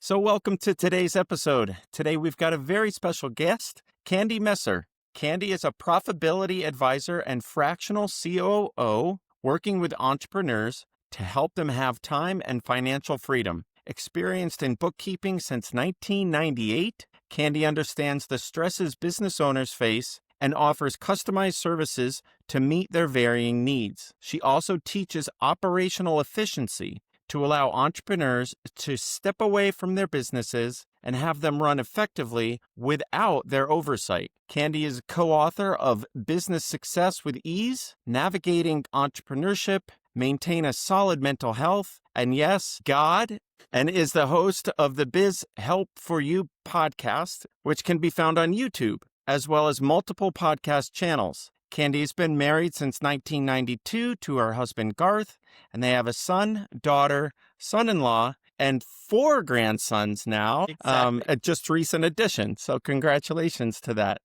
So, welcome to today's episode. Today, we've got a very special guest, Candy Messer. Candy is a profitability advisor and fractional COO working with entrepreneurs to help them have time and financial freedom. Experienced in bookkeeping since 1998, Candy understands the stresses business owners face and offers customized services to meet their varying needs. She also teaches operational efficiency to allow entrepreneurs to step away from their businesses and have them run effectively without their oversight. Candy is a co-author of Business Success with Ease, Navigating Entrepreneurship, Maintain a Solid Mental Health, and yes, God, and is the host of the Biz Help for You podcast, which can be found on YouTube, as well as multiple podcast channels. Candy's been married since 1992 to her husband, Garth, and they have a son, daughter, son-in-law, and 4 grandsons now, Exactly. a just recent addition. So congratulations to that.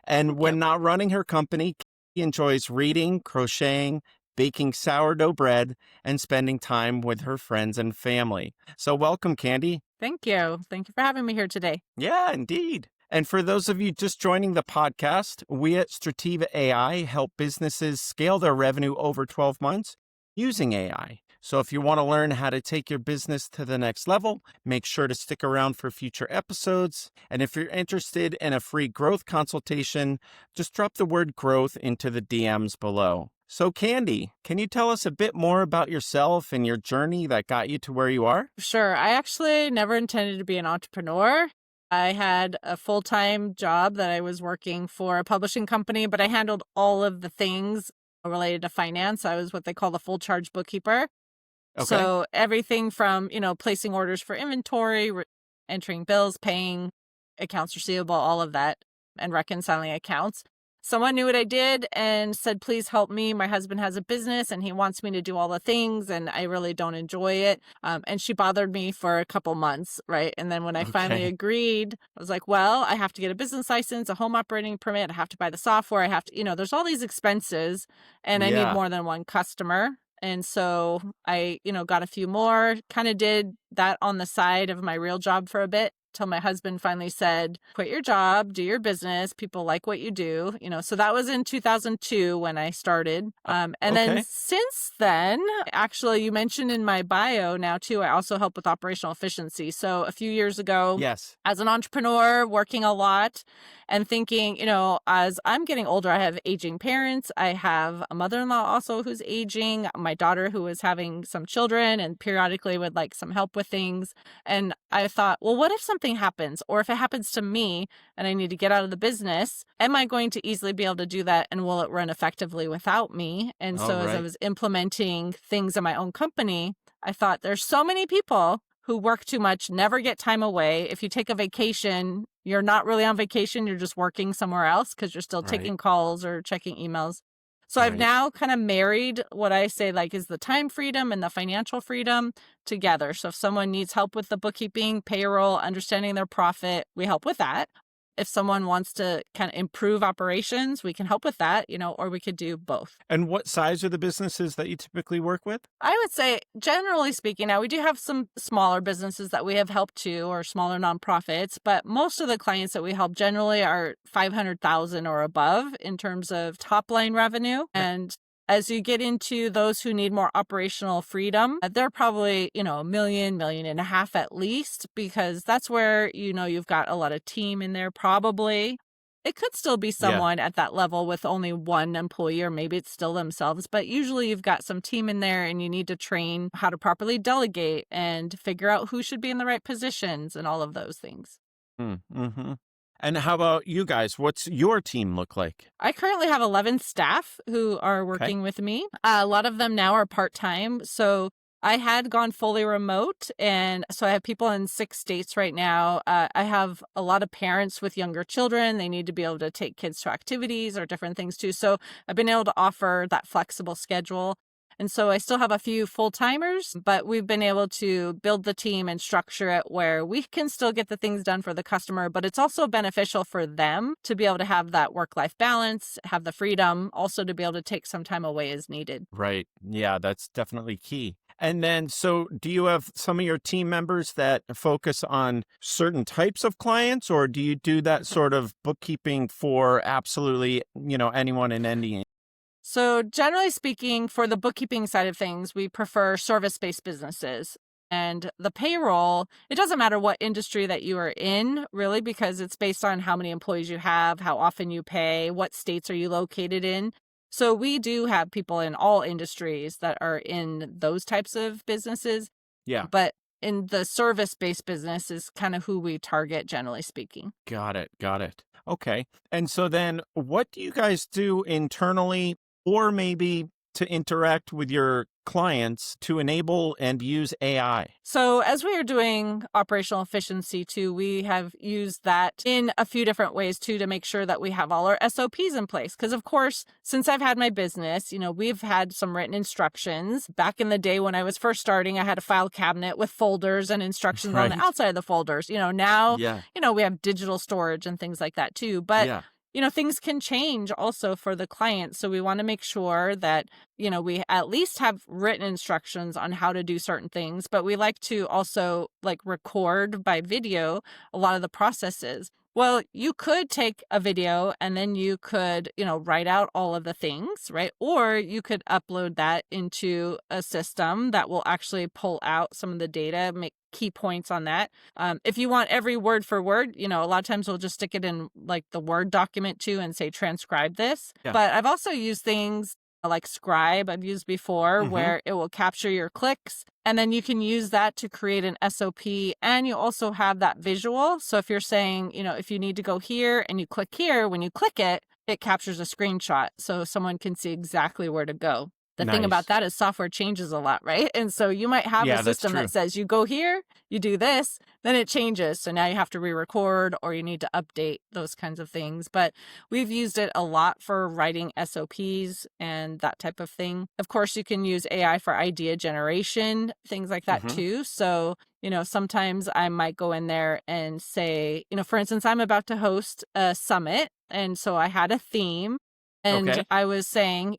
And when not running her company, she enjoys reading, crocheting, baking sourdough bread, and spending time with her friends and family. So welcome, Candy. Thank you. Thank you for having me here today. Yeah, indeed. And for those of you just joining the podcast, we at Strativa AI help businesses scale their revenue over 12 months using AI. So if you want to learn how to take your business to the next level, make sure to stick around for future episodes. And if you're interested in a free growth consultation, just drop the word growth into the DMs below. So Candy, can you tell us a bit more about yourself and your journey that got you to where you are? Sure. I actually never intended to be an entrepreneur. I had a full-time job that I was working for a publishing company, but I handled all of the things related to finance. I was what they call the full charge bookkeeper. Okay. So everything from, placing orders for inventory, entering bills, paying accounts receivable, all of that, and reconciling accounts. Someone knew what I did and said, please help me. My husband has a business and he wants me to do all the things and I really don't enjoy it. And she bothered me for a couple months, right? And then when I finally Okay. agreed, I was like, well, I have to get a business license, a home operating permit. I have to buy the software. I have to, there's all these expenses and I need Yeah. more than one customer. And so I, got a few more, kind of did that on the side of my real job for a bit. Till my husband finally said, quit your job, do your business. People like what you do. So that was in 2002 when I started. And okay. then since then, actually, you mentioned in my bio now too, I also help with operational efficiency. So a few years ago, Yes. as an entrepreneur, working a lot and thinking, as I'm getting older, I have aging parents. I have a mother-in-law also who's aging, my daughter who is having some children and periodically would like some help with things. And I thought, well, what if something happens, or if it happens to me and I need to get out of the business, am I going to easily be able to do that? And will it run effectively without me? And so as I was implementing things in my own company, I thought there's so many people who work too much, never get time away. If you take a vacation, you're not really on vacation. You're just working somewhere else because you're still taking calls or checking emails. So I've now kind of married what I say is the time freedom and the financial freedom together. So if someone needs help with the bookkeeping, payroll, understanding their profit, we help with that. If someone wants to kind of improve operations, we can help with that, or we could do both. And what size are the businesses that you typically work with? I would say, generally speaking, now we do have some smaller businesses that we have helped too, or smaller nonprofits, but most of the clients that we help generally are 500,000 or above in terms of top line revenue. And as you get into those who need more operational freedom, they're probably, $1 million, $1.5 million at least, because that's where, you've got a lot of team in there probably. It could still be someone at that level with only one employee, or maybe it's still themselves, but usually you've got some team in there and you need to train how to properly delegate and figure out who should be in the right positions and all of those things. Mm-hmm. And how about you guys? What's your team look like? I currently have 11 staff who are working with me. A lot of them now are part-time. So I had gone fully remote, and so I have people in 6 states right now. I have a lot of parents with younger children. They need to be able to take kids to activities or different things too. So I've been able to offer that flexible schedule. And so I still have a few full-timers, but we've been able to build the team and structure it where we can still get the things done for the customer, but it's also beneficial for them to be able to have that work-life balance, have the freedom, also to be able to take some time away as needed. Right. Yeah, that's definitely key. And then, so do you have some of your team members that focus on certain types of clients, or do you do that sort of bookkeeping for absolutely, anyone and any? So, generally speaking, for the bookkeeping side of things, we prefer service based businesses. And the payroll, it doesn't matter what industry that you are in, really, because it's based on how many employees you have, how often you pay, what states are you located in. So, we do have people in all industries that are in those types of businesses. Yeah. But in the service based business is kind of who we target, generally speaking. Got it. Got it. Okay. And so then what do you guys do internally or maybe to interact with your clients to enable and use AI? So, as we are doing operational efficiency too, we have used that in a few different ways too to make sure that we have all our SOPs in place. Because, of course, since I've had my business, we've had some written instructions. Back in the day when I was first starting, I had a file cabinet with folders and instructions on the Right. outside of the folders. Now, Yeah. we have digital storage and things like that too. But Yeah. things can change also for the client. So we want to make sure that, we at least have written instructions on how to do certain things, but we like to also like record by video a lot of the processes. Well, you could take a video and then you could, write out all of the things, right? Or you could upload that into a system that will actually pull out some of the data, make key points on that. If you want every word for word, a lot of times we'll just stick it in like the Word document too and say transcribe this. Yeah. But I've also used things like Scribe I've used before Mhm. where it will capture your clicks and then you can use that to create an SOP and you also have that visual. So if you're saying, if you need to go here and you click here, when you click it, it captures a screenshot so someone can see exactly where to go. The thing about Nice. that is software changes a lot, right? And so you might have Yeah, a that's system true. that says you go here, you do this, then it changes. So now you have to re-record or you need to update those kinds of things. But we've used it a lot for writing SOPs and that type of thing. Of course, you can use AI for idea generation, things like that Mhm. too. So, sometimes I might go in there and say, for instance, I'm about to host a summit. And so I had a theme and Okay. I was saying,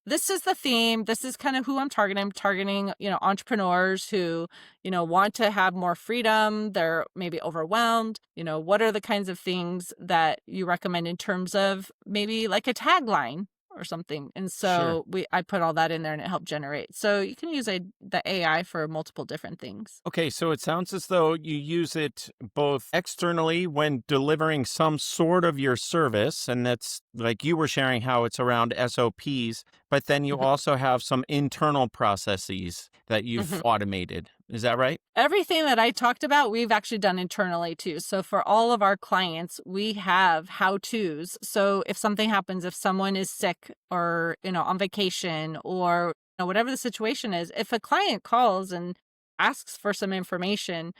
this is the theme. This is kind of who I'm targeting. I'm targeting, entrepreneurs who, want to have more freedom. They're maybe overwhelmed. What are the kinds of things that you recommend in terms of maybe like a tagline or something? And Sure. so I put all that in there and it helped generate. So you can use the AI for multiple different things. Okay, so it sounds as though you use it both externally when delivering some sort of your service, and that's like you were sharing how it's around SOPs, but then you Mhm. also have some internal processes that you've Mhm. automated. Is that right? Everything that I talked about, we've actually done internally too. So for all of our clients, we have how-tos. So if something happens, if someone is sick or, on vacation or whatever the situation is, if a client calls and asks for some information,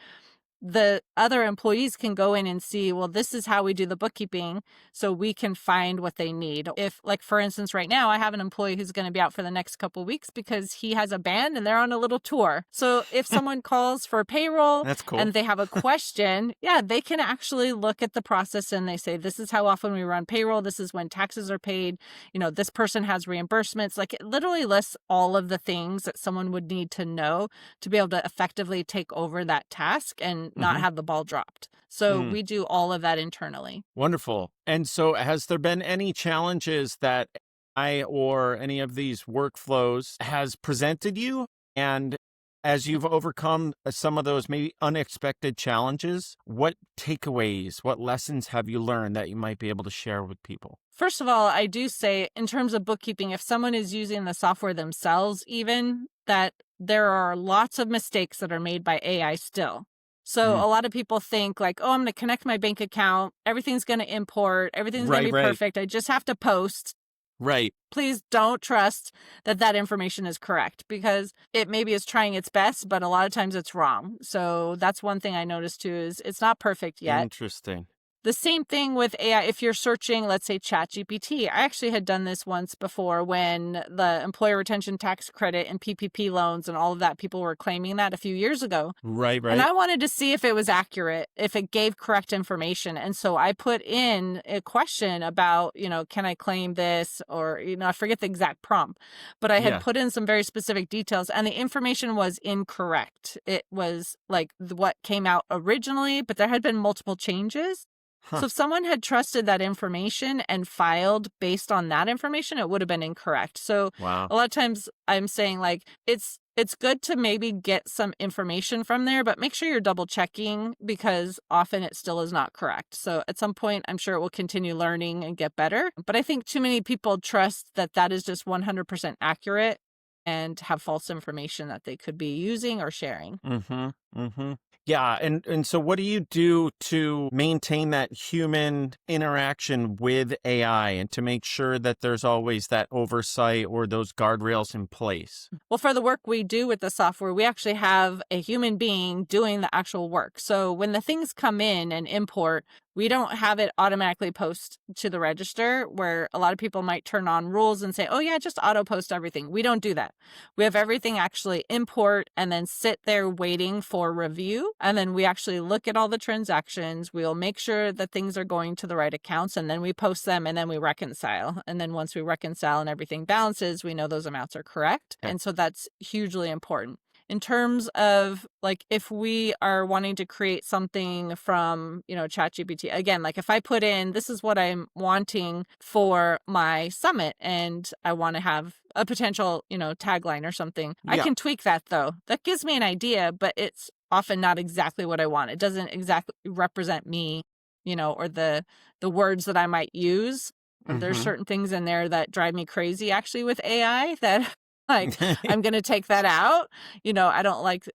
the other employees can go in and see, well, this is how we do the bookkeeping. So we can find what they need. If, like, for instance, right now, I have an employee who's going to be out for the next couple of weeks because he has a band and they're on a little tour. So if someone calls for payroll That's cool. and they have a question, yeah, they can actually look at the process and they say, this is how often we run payroll. This is when taxes are paid. This person has reimbursements. Like it literally lists all of the things that someone would need to know to be able to effectively take over that task and not Mhm. have the ball dropped. So Mm, we do all of that internally. wonderful. And so, has there been any challenges that I or any of these workflows has presented you? And as you've overcome some of those maybe unexpected challenges, what takeaways, what lessons have you learned that you might be able to share with people? First of all, I do say in terms of bookkeeping, if someone is using the software themselves, even that there are lots of mistakes that are made by AI still. So Mm, a lot of people think like, oh, I'm going to connect my bank account. Everything's going to import. Everything's going to right, be right, perfect. I just have to post. right. Please don't trust that information is correct because it maybe is trying its best, but a lot of times it's wrong. So that's one thing I noticed too is it's not perfect yet. Interesting. The same thing with AI. If you're searching, let's say ChatGPT, I actually had done this once before when the employer retention tax credit and PPP loans and all of that, people were claiming that a few years ago. Right, And right. I wanted to see if it was accurate, if it gave correct information. And so I put in a question about, can I claim this? Or, I forget the exact prompt, but I had Yeah. put in some very specific details and the information was incorrect. It was like what came out originally, but there had been multiple changes. Huh. So if someone had trusted that information and filed based on that information, it would have been incorrect. So Wow. a lot of times I'm saying like it's good to maybe get some information from there, but make sure you're double checking because often it still is not correct. So at some point, I'm sure it will continue learning and get better. But I think too many people trust that that is just 100% accurate and have false information that they could be using or sharing. Mm-hmm. Mm-hmm. Yeah. And so what do you do to maintain that human interaction with AI and to make sure that there's always that oversight or those guardrails in place? Well, for the work we do with the software, we actually have a human being doing the actual work. So when the things come in and import, we don't have it automatically post to the register where a lot of people might turn on rules and say, oh yeah, just auto post everything. We don't do that. We have everything actually import and then sit there waiting for review. And then we actually look at all the transactions. We'll make sure that things are going to the right accounts and then we post them and then we reconcile. And then once we reconcile and everything balances, we know those amounts are correct. Okay. And so that's hugely important. In terms of like if we are wanting to create something from, ChatGPT, again, like if I put in, this is what I'm wanting for my summit and I want to have a potential, tagline or something, I Yeah. can tweak that though. That gives me an idea, but it's often not exactly what I want. It doesn't exactly represent me, or the words that I might use. There's Mhm. certain things in there that drive me crazy actually with AI that like I'm going to take that out. I don't like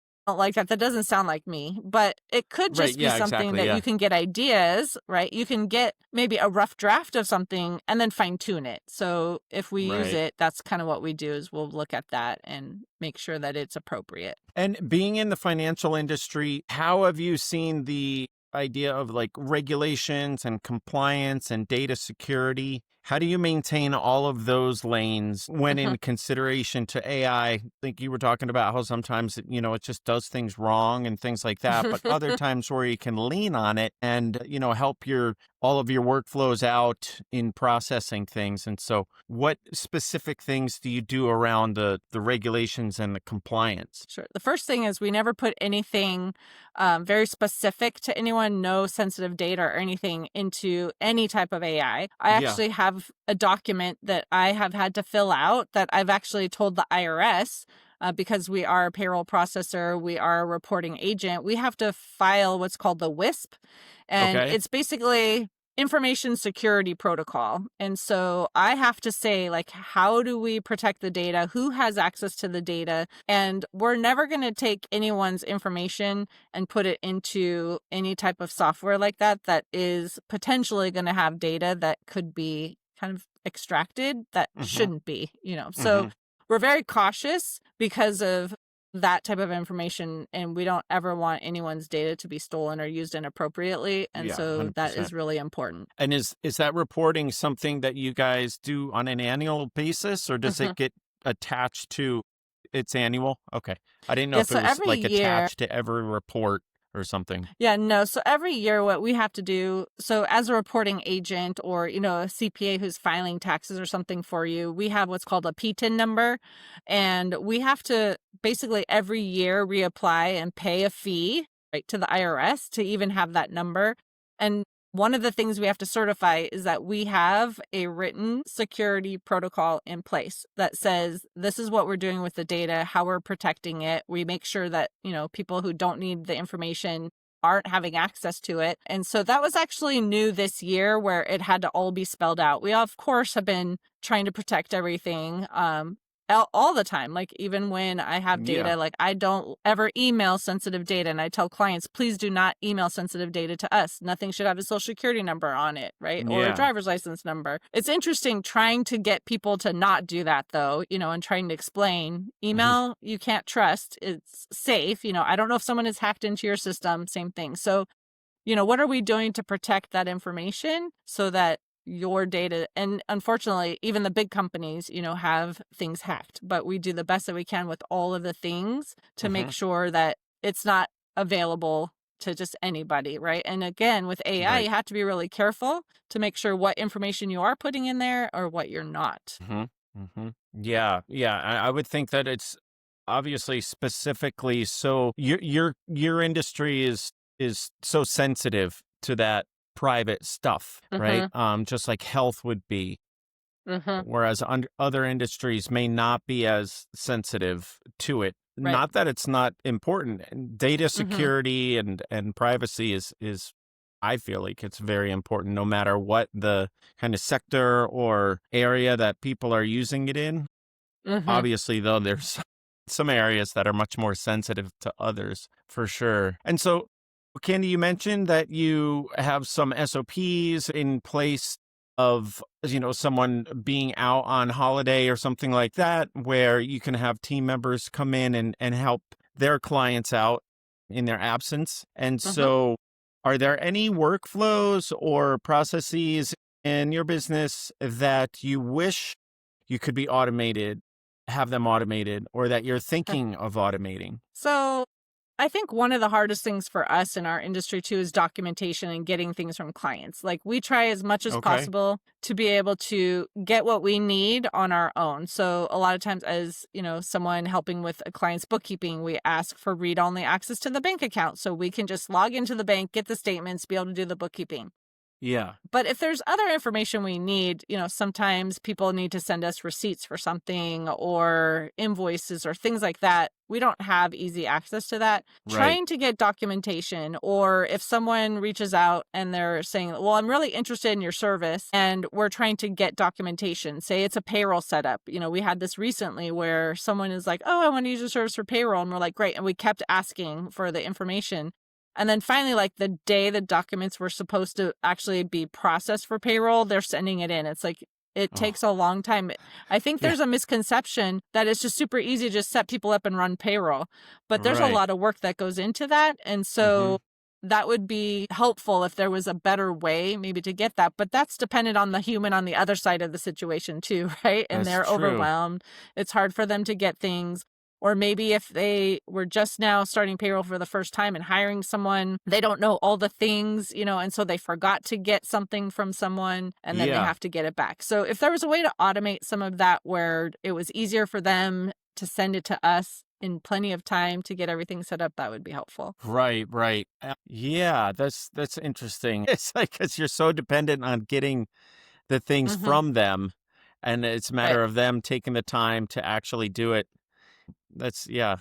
that. That doesn't sound like me, but it could Right. just be Yeah, something exactly. that Yeah. you can get ideas, right? You can get maybe a rough draft of something and then fine tune it. So if we use Right. it, that's kind of what we do is we'll look at that and make sure that it's appropriate. And being in the financial industry, how have you seen the idea of like regulations and compliance and data security? How do you maintain all of those lanes when in consideration to AI? I think you were talking about how sometimes, it just does things wrong and things like that, but other times where you can lean on it and, help all of your workflows out in processing things. And so what specific things do you do around the regulations and the compliance? Sure. The first thing is we never put anything very specific to anyone, no sensitive data or anything into any type of AI. I Yeah. actually have a document that I have had to fill out that I've actually told the IRS because we are a payroll processor, we are a reporting agent, we have to file what's called the WISP. And Okay. it's basically information security protocol. And so I have to say, like, how do we protect the data? Who has access to the data? And we're never going to take anyone's information and put it into any type of software like that is potentially going to have data that could be kind of extracted that Mhm. shouldn't be, So Mhm. we're very cautious because of that type of information, and we don't ever want anyone's data to be stolen or used inappropriately. And Yeah, so that 100%. is really important. And is that reporting something that you guys do on an annual basis, or does Mhm. it get attached to its annual? Okay. I didn't know Yeah, if so it was every like year, attached to every report or something. yeah, no. So every year, what we have to do, so as a reporting agent or, a CPA who's filing taxes or something for you, we have what's called a PTIN number. And we have to basically every year reapply and pay a fee, right, to the IRS to even have that number. And one of the things we have to certify is that we have a written security protocol in place that says this is what we're doing with the data, how we're protecting it. We make sure that, people who don't need the information aren't having access to it. And so that was actually new this year where it had to all be spelled out. We, of course, have been trying to protect everything all the time. Like even when I have Yeah. data, like I don't ever email sensitive data. And I tell clients, please do not email sensitive data to us. Nothing should have a social security number on it, right? Or a Yeah. driver's license number. It's interesting trying to get people to not do that though, and trying to explain email, you can't trust. It's safe. I don't know if someone has hacked into your system, same thing. So what are we doing to protect that information so that your data, and unfortunately, even the big companies, have things hacked, but we do the best that we can with all of the things to make Hmm. sure that it's not available to just anybody, right? And again, with AI, Right. you have to be really careful to make sure what information you are putting in there or what you're not. Hmm. Hmm. Yeah. Yeah. I would think that it's obviously specifically so your industry is so sensitive to that private stuff, right? Mm-hmm. Just like health would be. Mm-hmm. Whereas other industries may not be as sensitive to it. Right. Not that it's not important. And data Mm-hmm. security and privacy is I feel like it's very important no matter what the kind of sector or area that people are using it in. Mm-hmm. Obviously, though, there's some areas that are much more sensitive to others for sure. And so, Candy, you mentioned that you have some SOPs in place of, someone being out on holiday or something like that, where you can have team members come in and help their clients out in their absence. And Mm-hmm. so, are there any workflows or processes in your business that you wish you could be automated, have them automated, or that you're thinking of automating? So I think one of the hardest things for us in our industry too is documentation and getting things from clients. Like we try as much as Okay. possible to be able to get what we need on our own. So a lot of times as, someone helping with a client's bookkeeping, we ask for read-only access to the bank account so we can just log into the bank, get the statements, be able to do the bookkeeping. Yeah. But if there's other information we need, sometimes people need to send us receipts for something or invoices or things like that. We don't have easy access to that. Right. Trying to get documentation, or if someone reaches out and they're saying, well, I'm really interested in your service and we're trying to get documentation, say it's a payroll setup. We had this recently where someone is like, oh, I want to use your service for payroll. And we're like, great. And we kept asking for the information. And then finally, like the day the documents were supposed to actually be processed for payroll, they're sending it in. It's like it Oh, takes a long time. I think yeah. there's a misconception that it's just super easy to just set people up and run payroll. But there's a Right. lot of work that goes into that. And Hmm. so that would be helpful if there was a better way maybe to get that. But that's dependent on the human on the other side of the situation too, right? And That's they're true. overwhelmed. It's hard for them to get things. Or maybe if they were just now starting payroll for the first time and hiring someone, they don't know all the things, and so they forgot to get something from someone and then they Yeah. have to get it back. So if there was a way to automate some of that where it was easier for them to send it to us in plenty of time to get everything set up, that would be helpful. Right. Right. Yeah. That's interesting. It's like because you're so dependent on getting the things Mm-hmm. from them, and it's a Right. matter of them taking the time to actually do it. That's yeah.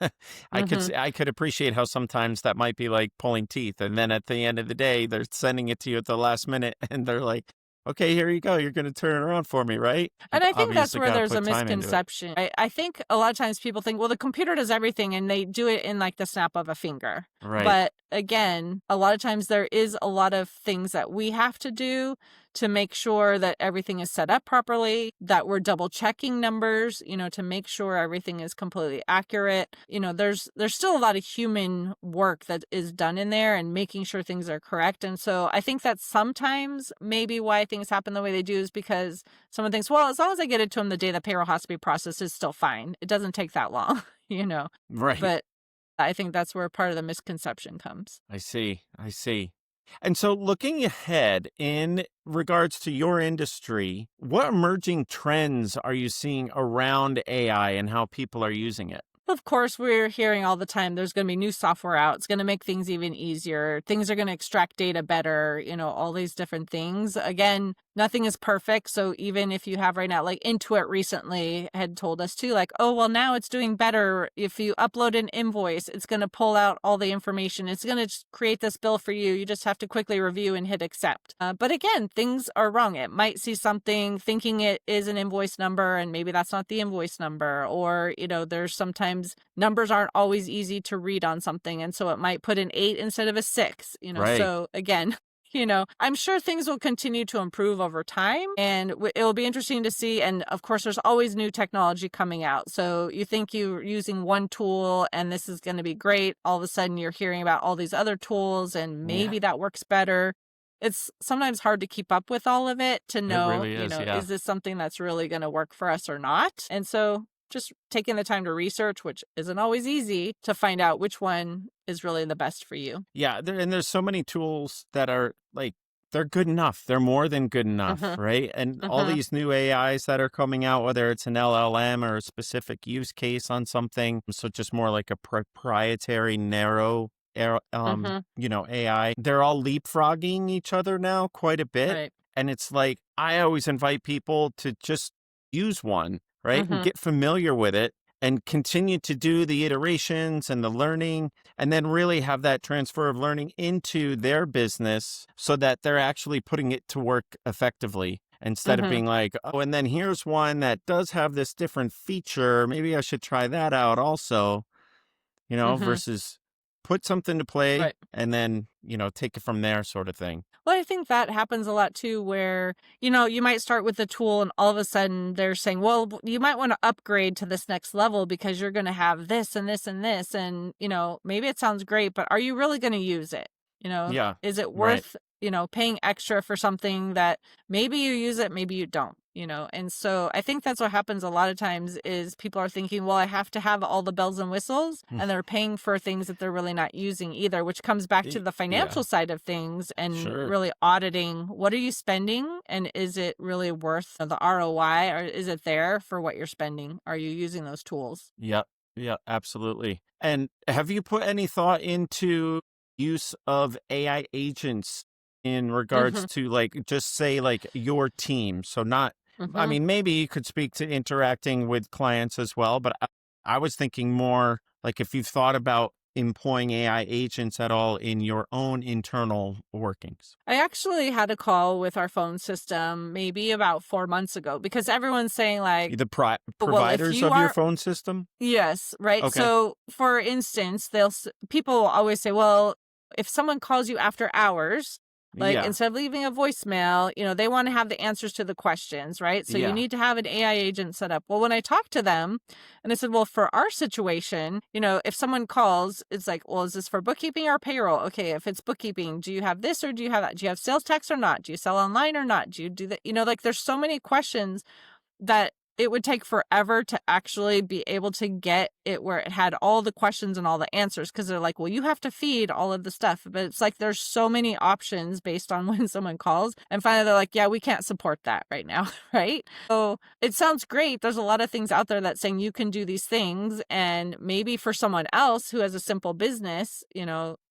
Mm-hmm. I could appreciate how sometimes that might be like pulling teeth, and then at the end of the day, they're sending it to you at the last minute, and they're like, "Okay, here you go. You're going to turn it around for me, right?" And You've I think that's obviously where got to there's a put time into it. misconception. I think a lot of times people think, well, the computer does everything and they do it in like the snap of a finger. Right. But again, a lot of times there is a lot of things that we have to do to make sure that everything is set up properly, that we're double checking numbers, to make sure everything is completely accurate. There's still a lot of human work that is done in there and making sure things are correct. And so I think that sometimes maybe why things happen the way they do is because someone thinks, well, as long as I get it to them the day the payroll has to be processed, it's still fine. It doesn't take that long, you know. Right. But I think that's where part of the misconception comes. I see. I see. And so, looking ahead in regards to your industry, what emerging trends are you seeing around AI and how people are using it? Of course, we're hearing all the time there's going to be new software out. It's going to make things even easier. Things are going to extract data better, all these different things. Again, nothing is perfect. So even if you have right now, like Intuit recently had told us too, like, oh, well, now it's doing better. If you upload an invoice, it's going to pull out all the information. It's going to just create this bill for you. You just have to quickly review and hit accept. But again, things are wrong. It might see something thinking it is an invoice number and maybe that's not the invoice number. Or, there's sometimes numbers aren't always easy to read on something. And so it might put an 8 instead of a 6, Right. So again, I'm sure things will continue to improve over time, and it'll be interesting to see. And of course, there's always new technology coming out. So you think you're using one tool and this is going to be great. All of a sudden, you're hearing about all these other tools, and Yeah, maybe that works better. It's sometimes hard to keep up with all of it to it know, really is. Yeah. is this something that's really going to work for us or not? And so just taking the time to research, which isn't always easy, to find out which one is really the best for you. Yeah. And there's so many tools that are like, they're good enough. They're more than good enough, Mm-hmm. right? And all Mm-hmm. these new AIs that are coming out, whether it's an LLM or a specific use case on something, so just more like a proprietary, narrow, Mm-hmm. AI, they're all leapfrogging each other now quite a bit. Right. And it's like, I always invite people to just use one, right? And Mm-hmm. get familiar with it and continue to do the iterations and the learning, and then really have that transfer of learning into their business so that they're actually putting it to work effectively instead of Mm-hmm. being like, oh, and then here's one that does have this different feature. Maybe I should try that out also, Mm-hmm. versus put something to play Right. and then, take it from there sort of thing. Well, I think that happens a lot too, where, you might start with the tool and all of a sudden they're saying, well, you might want to upgrade to this next level because you're going to have this and this and this. And, maybe it sounds great, but are you really going to use it? Yeah, Is it right. worth, paying extra for something that maybe you use it, maybe you don't? And so I think that's what happens a lot of times is people are thinking, well, I have to have all the bells and whistles, and they're paying for things that they're really not using either, which comes back to the Yeah, financial side of things and sure. really auditing what are you spending and is it really worth the ROI, or is it there for what you're spending? Are you using those tools? Yep. Yeah, absolutely. And have you put any thought into use of AI agents in regards Mm-hmm. to like just say like your team? So not, I Mm-hmm. mean, maybe you could speak to interacting with clients as well, but I was thinking more like if you've thought about employing AI agents at all in your own internal workings. I actually had a call with our phone system maybe about 4 months ago because everyone's saying like, The well, if providers you of your are phone system? yes, right. Okay. So, for instance, people will always say, well, if someone calls you after hours, like Yeah. instead of leaving a voicemail, they want to have the answers to the questions, right? So you Yeah. need to have an AI agent set up. Well, when I talked to them and I said, well, for our situation, if someone calls, it's like, well, is this for bookkeeping or payroll? Okay, if it's bookkeeping, do you have this or do you have that? Do you have sales tax or not? Do you sell online or not? Do you do that? Like there's so many questions that it would take forever to actually be able to get it where it had all the questions and all the answers because they're like, well, you have to feed all of the stuff. But it's like there's so many options based on when someone calls. And finally, they're like, yeah, we can't support that right now. Right. So it sounds great. There's a lot of things out there that saying you can do these things. And maybe for someone else who has a simple business,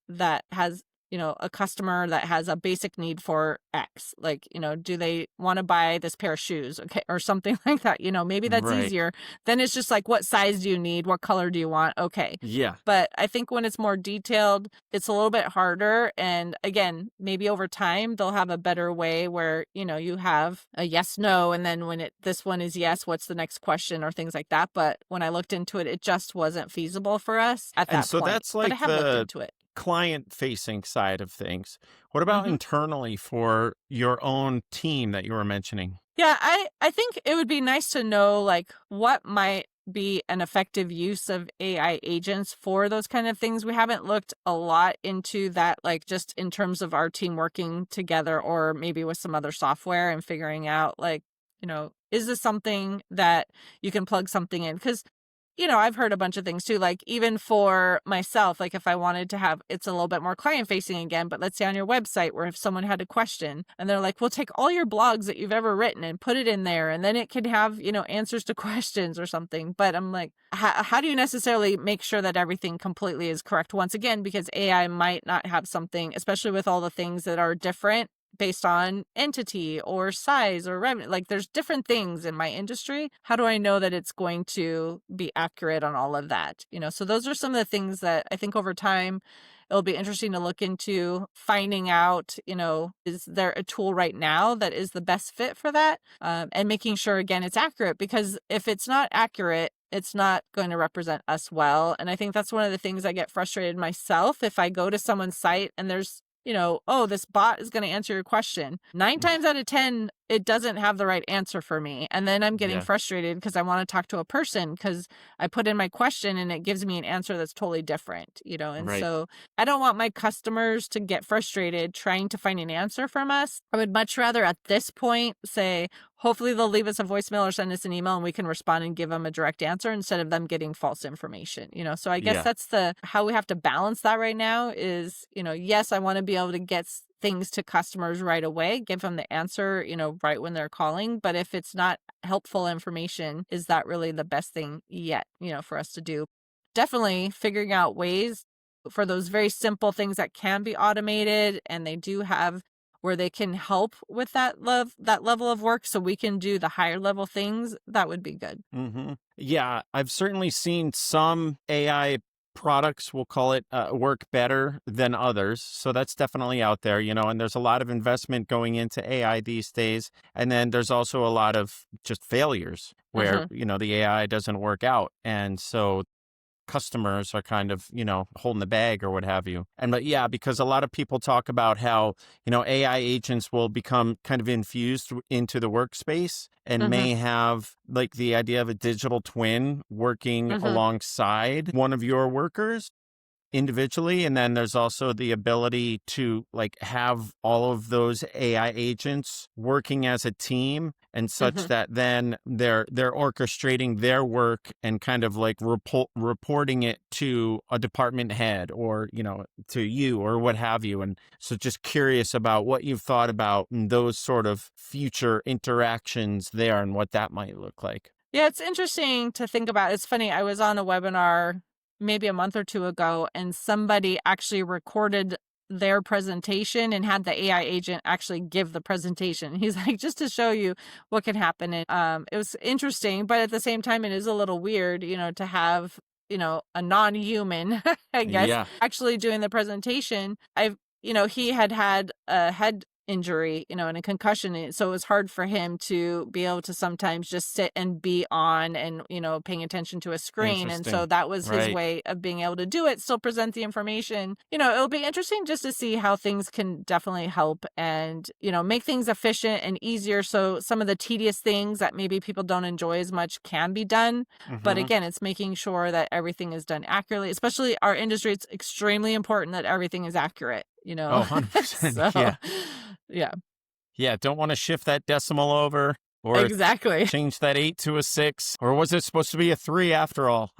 that has a customer that has a basic need for X, like, do they want to buy this pair of shoes? Okay. Or something like that, maybe that's Right. easier. Then it's just like, what size do you need? What color do you want? Okay. Yeah. But I think when it's more detailed, it's a little bit harder. And again, maybe over time, they'll have a better way where, you have a yes, no. And then when this one is yes, what's the next question or things like that. But when I looked into it, it just wasn't feasible for us at And that so point. that's But I like have looked the into it. client facing side of things. What about Hmm. internally for your own team that you were mentioning? Yeah, I think it would be nice to know like what might be an effective use of AI agents for those kind of things. We haven't looked a lot into that, like just in terms of our team working together or maybe with some other software and figuring out like, is this something that you can plug something in? Because I've heard a bunch of things too, like even for myself, like if I wanted to have, it's a little bit more client facing again, but let's say on your website where if someone had a question and they're like, we'll take all your blogs that you've ever written and put it in there and then it can have, answers to questions or something. But I'm like, how do you necessarily make sure that everything completely is correct? Once again, because AI might not have something, especially with all the things that are different based on entity or size or revenue. Like there's different things in my industry. How do I know that it's going to be accurate on all of that? So those are some of the things that I think over time it'll be interesting to look into finding out, is there a tool right now that is the best fit for that? And making sure, again, it's accurate, because if it's not accurate, it's not going to represent us well. And I think that's one of the things I get frustrated myself if I go to someone's site and there's oh, this bot is going to answer your question. 9 times out of 10, it doesn't have the right answer for me. And then I'm getting Yeah. frustrated because I want to talk to a person because I put in my question and it gives me an answer that's totally different, and Right. so I don't want my customers to get frustrated trying to find an answer from us. I would much rather at this point say, hopefully they'll leave us a voicemail or send us an email and we can respond and give them a direct answer instead of them getting false information, so I guess Yeah. that's how we have to balance that right now is, yes, I want to be able to get things to customers right away, give them the answer, right when they're calling. But if it's not helpful information, is that really the best thing yet, for us to do? Definitely figuring out ways for those very simple things that can be automated and they do have where they can help with that level of work so we can do the higher level things, that would be good. Yeah, I've certainly seen some AI products, we'll call it, work better than others. So that's definitely out there, and there's a lot of investment going into AI these days. And then there's also a lot of just failures where, the AI doesn't work out. And so customers are kind of, holding the bag or what have you. And but yeah, because a lot of people talk about how, AI agents will become kind of infused into the workspace and may have like the idea of a digital twin working alongside one of your workers individually. And then there's also the ability to like have all of those AI agents working as a team and such that then they're orchestrating their work and kind of like reporting it to a department head or, to you or what have you. And so just curious about what you've thought about those sort of future interactions there and what that might look like. Yeah, it's interesting to think about. It's funny, I was on a webinar maybe a month or two ago, and somebody actually recorded their presentation and had the AI agent actually give the presentation. He's like, just to show you what can happen. And it was interesting, but at the same time, it is a little weird, to have, a non-human, I guess, Yeah. actually doing the presentation. He had a head injury, and a concussion. So it was hard for him to be able to sometimes just sit and be on and, paying attention to a screen. And so Interesting. that was his Right. way of being able to do it, still present the information. It'll be interesting just to see how things can definitely help and, make things efficient and easier. So some of the tedious things that maybe people don't enjoy as much can be done. But again, it's making sure that everything is done accurately, especially our industry. It's extremely important that everything is accurate, Oh, 100%. so, Yeah. yeah, Yeah. Don't want to shift that decimal over or exactly. change that 8 to a 6. Or was it supposed to be a 3 after all?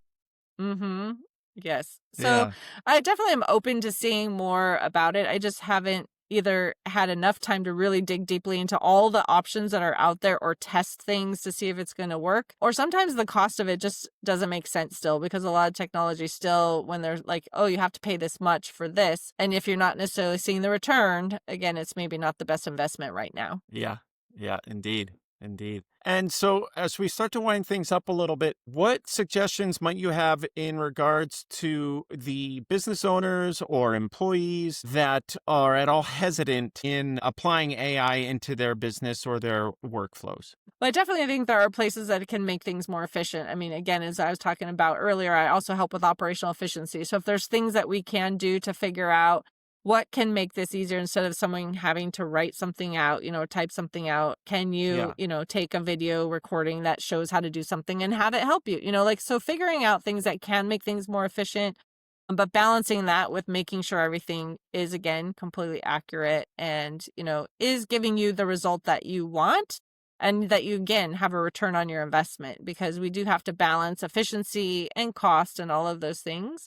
Yes. So Yeah. I definitely am open to seeing more about it. I just haven't either had enough time to really dig deeply into all the options that are out there or test things to see if it's going to work. Or sometimes the cost of it just doesn't make sense still because a lot of technology still, when they're like, oh, you have to pay this much for this. And if you're not necessarily seeing the return, again, it's maybe not the best investment right now. Yeah. Yeah. Indeed. Indeed. And so, as we start to wind things up a little bit, what suggestions might you have in regards to the business owners or employees that are at all hesitant in applying AI into their business or their workflows? Well, I definitely think there are places that can make things more efficient. I mean, again, as I was talking about earlier, I also help with operational efficiency. So if there's things that we can do to figure out what can make this easier instead of someone having to write something out, type something out, can you, Yeah. take a video recording that shows how to do something and have it help you, so figuring out things that can make things more efficient, but balancing that with making sure everything is, again, completely accurate and, is giving you the result that you want and that you, again, have a return on your investment because we do have to balance efficiency and cost and all of those things.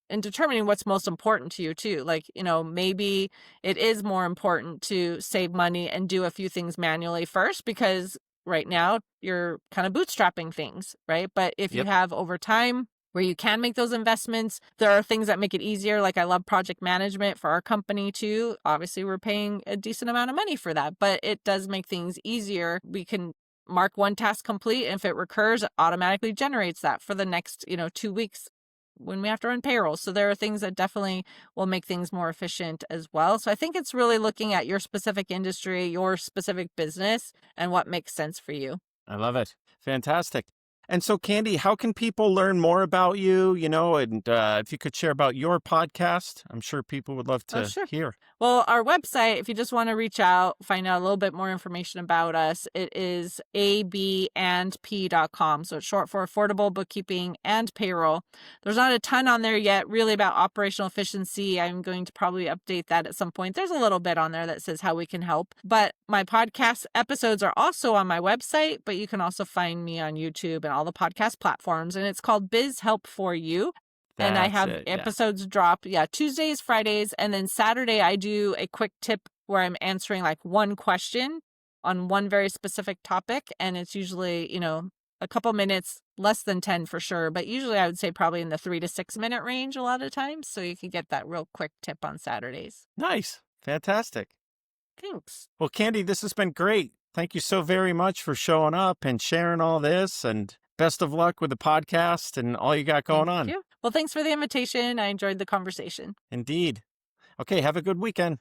And determining what's most important to you too. Like, maybe it is more important to save money and do a few things manually first because right now you're kind of bootstrapping things, right? But if you Yep. have over time where you can make those investments, there are things that make it easier. Like I love project management for our company too. Obviously, we're paying a decent amount of money for that, but it does make things easier. We can mark one task complete. And if it recurs, it automatically generates that for the next, 2 weeks when we have to run payroll. So there are things that definitely will make things more efficient as well. So I think it's really looking at your specific industry, your specific business, and what makes sense for you. I love it. Fantastic. And so, Candy, how can people learn more about you, and if you could share about your podcast, I'm sure people would love Oh, to sure. hear. Well, our website, if you just want to reach out, find out a little bit more information about us, it is abandp.com. So it's short for Affordable Bookkeeping and Payroll. There's not a ton on there yet, really about operational efficiency. I'm going to probably update that at some point. There's a little bit on there that says how we can help. But my podcast episodes are also on my website, but you can also find me on YouTube and all the podcast platforms. And it's called Biz Help for You. And I That's have it. Yeah. episodes drop, Tuesdays, Fridays, and then Saturday I do a quick tip where I'm answering like one question on one very specific topic. And it's usually, a couple minutes, less than 10 for sure. But usually I would say probably in the 3 to 6 minute range a lot of times. So you can get that real quick tip on Saturdays. Nice. Fantastic. Thanks. Well, Candy, this has been great. Thank you so very much for showing up and sharing all this. And best of luck with the podcast and all you got going on. Thank you. Well, thanks for the invitation. I enjoyed the conversation. Indeed. Okay, have a good weekend.